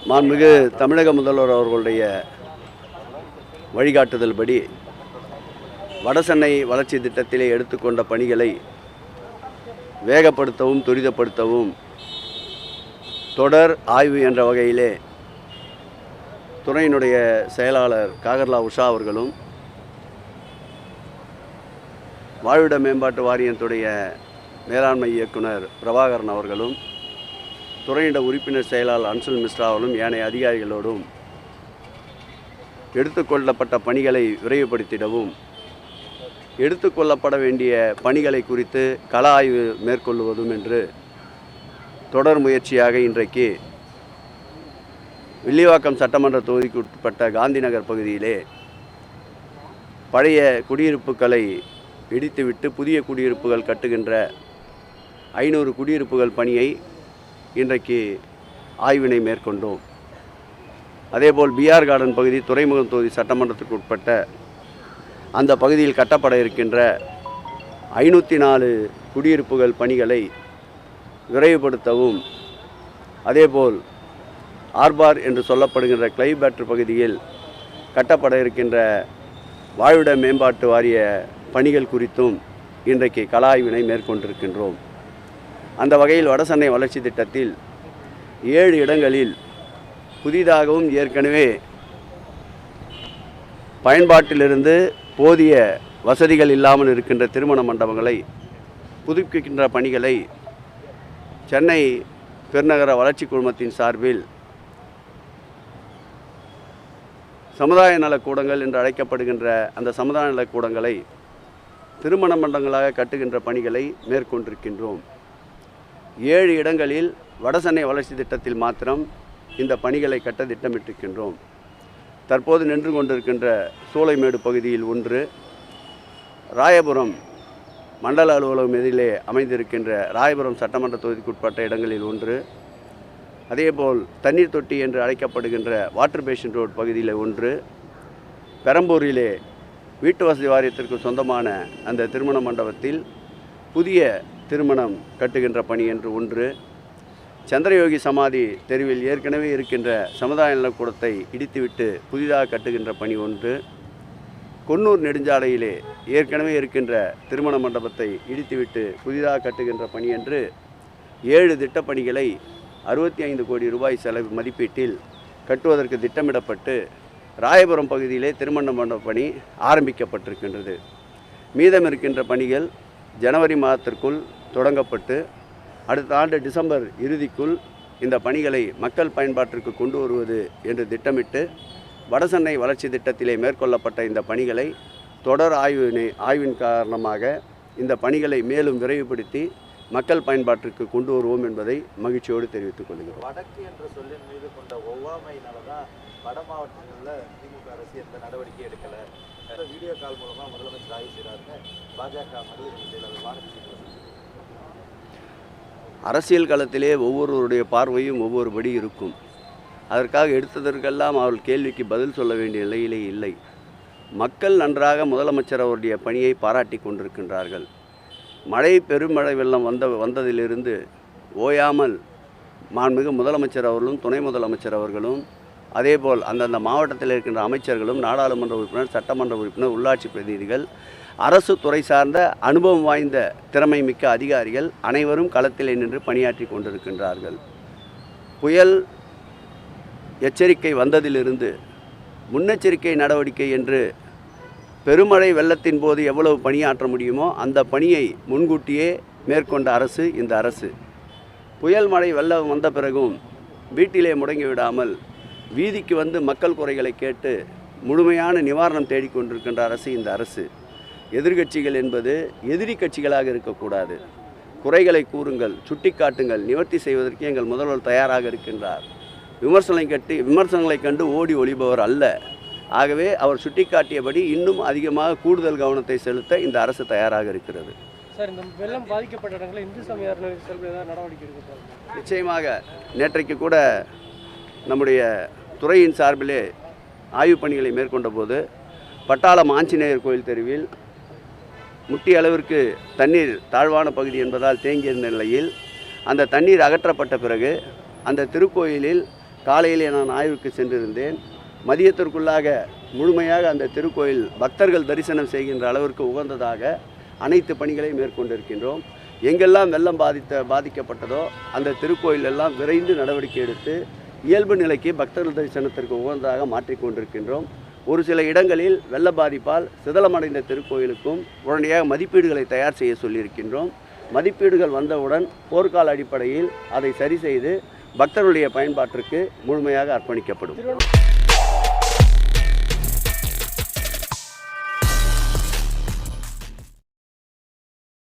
மாண்புமிகு தமிழக முதல்வர் அவர்களுடைய வழிகாட்டுதல்படி வடசென்னை வளர்ச்சி திட்டத்திலே எடுத்துக்கொண்ட பணிகளை வேகப்படுத்தவும் துரிதப்படுத்தவும் தொடர் ஆய்வு என்ற வகையிலே துறையினுடைய செயலாளர் காகர்லா உஷா அவர்களும் வாழ்விட மேம்பாட்டு வாரியத்துடைய மேலாண்மை இயக்குனர் பிரபாகரன் அவர்களும் துறையிட உறுப்பினர் செயலாளர் அன்சுல் மிஸ்ரா அவர்களும் ஏனைய அதிகாரிகளோடும் எடுத்துக்கொள்ளப்பட்ட பணிகளை விரைவுபடுத்திடவும் எடுத்துக்கொள்ளப்பட வேண்டிய பணிகளை குறித்து கள ஆய்வு மேற்கொள்வதும் என்று தொடர் முயற்சியாக இன்றைக்கு வில்லிவாக்கம் சட்டமன்ற தொகுதிக்கு உட்பட்ட காந்திநகர் பகுதியிலே பழைய குடியிருப்புகளை இடித்துவிட்டு புதிய குடியிருப்புகள் கட்டுகின்ற 500 குடியிருப்புகள் பணியை இன்றைக்கு ஆய்வினை மேற்கொண்டோம். அதேபோல் பிஆர் கார்டன் பகுதி துறைமுகம் தொகுதி சட்டமன்றத்துக்கு உட்பட்ட அந்த பகுதியில் கட்டப்பட இருக்கின்ற 504 குடியிருப்புகள் பணிகளை விரைவுபடுத்தவும், அதேபோல் ஆர்பார் என்று சொல்லப்படுகின்ற கிளைபேட்டர் பகுதியில் கட்டப்பட இருக்கின்ற வாழ்விட மேம்பாட்டு வாரிய பணிகள் குறித்தும் இன்றைக்கு கள ஆய்வினை மேற்கொண்டிருக்கின்றோம். அந்த வகையில் வடசென்னை வளர்ச்சி திட்டத்தில் 7 இடங்களில் புதிதாகவும் ஏற்கனவே பயன்பாட்டிலிருந்து போதிய வசதிகள் இல்லாமல் இருக்கின்ற திருமண மண்டபங்களை புதுப்பிக்கின்ற பணிகளை சென்னை பெருநகர வளர்ச்சி குழுமத்தின் சார்பில் சமுதாய நலக்கூடங்கள் என்று அழைக்கப்படுகின்ற அந்த சமுதாய நலக்கூடங்களை திருமண மண்டபங்களாக கட்டுகின்ற பணிகளை மேற்கொண்டிருக்கின்றோம். 7 இடங்களில் வடசென்னை வளர்ச்சி திட்டத்தில் மாத்திரம் இந்த பணிகளை கட்ட திட்டமிட்டிருக்கின்றோம். தற்போது நின்று கொண்டிருக்கின்ற சூளைமேடு பகுதியில் 1, ராயபுரம் மண்டல அலுவலகம் எதிரிலே அமைந்திருக்கின்ற ராயபுரம் சட்டமன்ற தொகுதிக்குட்பட்ட இடங்களில் 1, அதேபோல் தண்ணீர் தொட்டி என்று அழைக்கப்படுகின்ற வாட்டர் பேஷன் ரோட் பகுதியில் 1, பெரம்பூரிலே வீட்டு வசதி வாரியத்திற்கு சொந்தமான அந்த திருமண மண்டபத்தில் புதிய திருமணம் கட்டுகின்ற பணி என்று 1, சந்திரயோகி சமாதி தெருவில் ஏற்கனவே இருக்கின்ற சமுதாய நலக்கூடத்தை இடித்துவிட்டு புதிதாக கட்டுகின்ற பணி 1, கொன்னூர் நெடுஞ்சாலையிலே ஏற்கனவே இருக்கின்ற திருமண மண்டபத்தை இடித்துவிட்டு புதிதாக கட்டுகின்ற பணி என்று 7 திட்டப்பணிகளை 65 கோடி ரூபாய் செலவு மதிப்பீட்டில் கட்டுவதற்கு திட்டமிடப்பட்டு ராயபுரம் பகுதியிலே திருமண மண்டப பணி ஆரம்பிக்கப்பட்டிருக்கின்றது. மீதம் இருக்கின்ற பணிகள் ஜனவரி மாதத்திற்குள் தொடங்கப்பட்டு அடுத்த ஆண்டு டிசம்பர் இறுதிக்குள் இந்த பணிகளை மக்கள் பயன்பாட்டிற்கு கொண்டு வருவது என்று திட்டமிட்டு வடசென்னை வளர்ச்சி திட்டத்திலே மேற்கொள்ளப்பட்ட இந்த பணிகளை தொடர் ஆய்வின் காரணமாக இந்த பணிகளை மேலும் விரைவுபடுத்தி மக்கள் பயன்பாட்டிற்கு கொண்டு வருவோம் என்பதை மகிழ்ச்சியோடு தெரிவித்துக் கொள்கிறோம். வடக்கு என்ற சொல்லின் மீது கொண்ட ஒவ்வாமையினால தான் வட மாவட்டங்களில் திமுக அரசு எந்த நடவடிக்கை எடுக்கலை. வீடியோ கால் மூலமாக முதலமைச்சர் ஆய்வு செய்கிறாருன்னு பாஜக மத்திய செயலாளர் வானதி. அரசியல் களத்திலே ஒவ்வொருவருடைய பார்வையும் ஒவ்வொருபடி இருக்கும். அதற்காக எடுத்ததற்கெல்லாம் அவர்கள் கேள்விக்கு பதில் சொல்ல வேண்டிய நிலையிலே இல்லை. மக்கள் நன்றாக முதலமைச்சர் அவருடைய பணியை பாராட்டி கொண்டிருக்கின்றார்கள். பெருமழை வெள்ளம் வந்ததிலிருந்து ஓயாமல் மாண்புமிகு முதலமைச்சர் அவர்களும் துணை முதலமைச்சர் அவர்களும் அதேபோல் அந்தந்த மாவட்டத்தில் இருக்கின்ற அமைச்சர்களும் நாடாளுமன்ற உறுப்பினர், சட்டமன்ற உறுப்பினர், உள்ளாட்சி பிரதிநிதிகள், அரசு துறை சார்ந்த அனுபவம் வாய்ந்த திறமை மிக்க அதிகாரிகள் அனைவரும் களத்திலே நின்று பணியாற்றி கொண்டிருக்கின்றார்கள். புயல் எச்சரிக்கை வந்ததிலிருந்து முன்னெச்சரிக்கை நடவடிக்கை என்று பெருமழை வெள்ளத்தின் போது எவ்வளவு பணியாற்ற முடியுமோ அந்த பணியை முன்கூட்டியே மேற்கொண்ட அரசு இந்த அரசு. புயல் மழை வெள்ளம் வந்த பிறகும் வீட்டிலே முடங்கிவிடாமல் வீதிக்கு வந்து மக்கள் குறைகளை கேட்டு முழுமையான நிவாரணம் தேடிக்கொண்டிருக்கின்ற அரசு இந்த அரசு. எதிர்கட்சிகள் என்பது எதிரி கட்சிகளாக இருக்கக்கூடாது. குறைகளை கூறுங்கள், சுட்டிக்காட்டுங்கள், நிவர்த்தி செய்வதற்கு எங்கள் முதல்வர் தயாராக இருக்கின்றார். விமர்சனங்களை கண்டு ஓடி ஒளிபவர் அல்ல. ஆகவே அவர் சுட்டிக்காட்டியபடி இன்னும் அதிகமாக கூடுதல் கவனத்தை செலுத்த இந்த அரசு தயாராக இருக்கிறது. சார், இந்த வெள்ளம் பாதிக்கப்பட்ட இடங்களில் இந்து சமய அறநிலையத்துறை நடவடிக்கை எடுக்கிறார்? நிச்சயமாக. நேற்றைக்கு கூட நம்முடைய துறையின் சார்பிலே ஆய்வு பணிகளை மேற்கொண்ட போது பட்டாளம் ஆஞ்சநேயர் கோயில் தெருவில் முட்டிய அளவிற்கு தண்ணீர் தாழ்வான பகுதி என்பதால் தேங்கியிருந்த நிலையில் அந்த தண்ணீர் அகற்றப்பட்ட பிறகு அந்த திருக்கோயிலில் காலையிலே நான் ஆய்வுக்கு சென்றிருந்தேன். மதியத்திற்குள்ளாக முழுமையாக அந்த திருக்கோயில் பக்தர்கள் தரிசனம் செய்கின்ற அளவிற்கு உகந்ததாக அனைத்து பணிகளையும் மேற்கொண்டிருக்கின்றோம். எங்கெல்லாம் வெள்ளம் பாதிக்கப்பட்டதோ அந்த திருக்கோயிலெல்லாம் விரைந்து நடவடிக்கை எடுத்து இயல்பு நிலைக்கு பக்தர்கள் தரிசனத்திற்கு உகந்ததாக மாற்றிக்கொண்டிருக்கின்றோம். ஒரு சில இடங்களில் வெள்ள பாதிப்பால் சிதலமடைந்த திருக்கோயிலுக்கும் உடனடியாக மதிப்பீடுகளை தயார் செய்ய சொல்லியிருக்கின்றோம். மதிப்பீடுகள் வந்தவுடன் போர்க்கால அடிப்படையில் அதை சரி செய்து பக்தர்களுடைய பயன்பாட்டிற்கு முழுமையாக அர்ப்பணிக்கப்படும்.